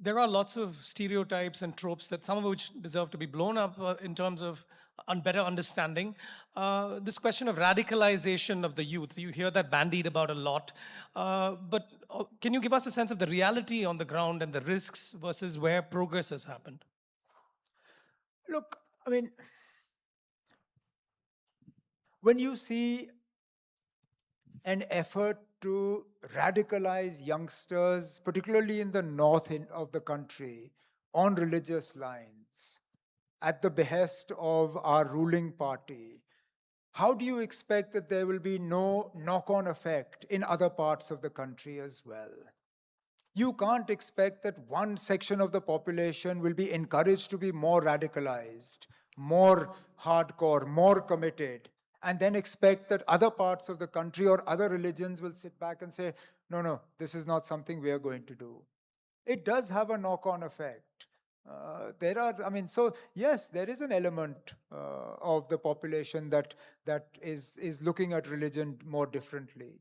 There are lots of stereotypes and tropes that some of which deserve to be blown up in terms of better understanding. This question of radicalization of the youth, you hear that bandied about a lot. But can you give us a sense of the reality on the ground and the risks versus where progress has happened? Look, I mean, when you see an effort to radicalize youngsters, particularly in the north of the country, on religious lines, at the behest of our ruling party, how do you expect that there will be no knock-on effect in other parts of the country as well? You can't expect that one section of the population will be encouraged to be more radicalized, more hardcore, more committed, and then expect that other parts of the country or other religions will sit back and say, no, no, this is not something we are going to do. It does have a knock-on effect. So yes, there is an element of the population that is looking at religion more differently.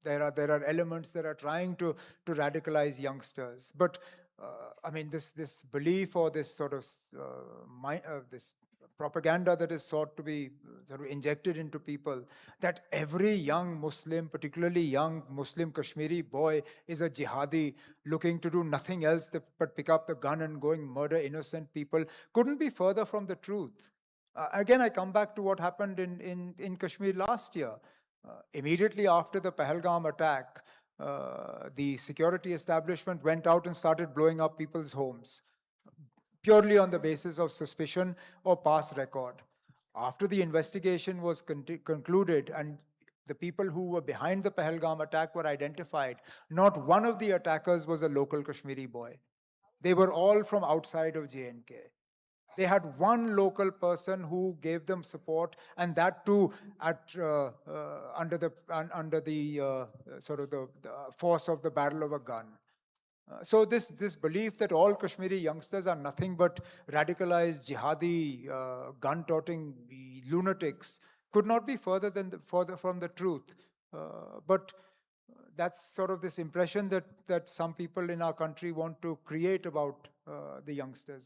There are elements that are trying to radicalize youngsters, but this belief or this sort of this propaganda that is sought to be sort of injected into people, that every young Muslim, particularly young Muslim Kashmiri boy, is a jihadi looking to do nothing else but pick up the gun and go and murder innocent people, couldn't be further from the truth. Again, I come back to what happened in Kashmir last year. Immediately after the Pahalgam attack, the security establishment went out and started blowing up people's homes, purely on the basis of suspicion or past record. After the investigation was concluded and the people who were behind the Pahalgam attack were identified, not one of the attackers was a local Kashmiri boy. They were all from outside of J&K. They had one local person who gave them support, and that too under the sort of the force of the barrel of a gun. So this belief that all Kashmiri youngsters are nothing but radicalized jihadi, gun-toting lunatics could not be further from the truth. But that's sort of this impression that some people in our country want to create about the youngsters.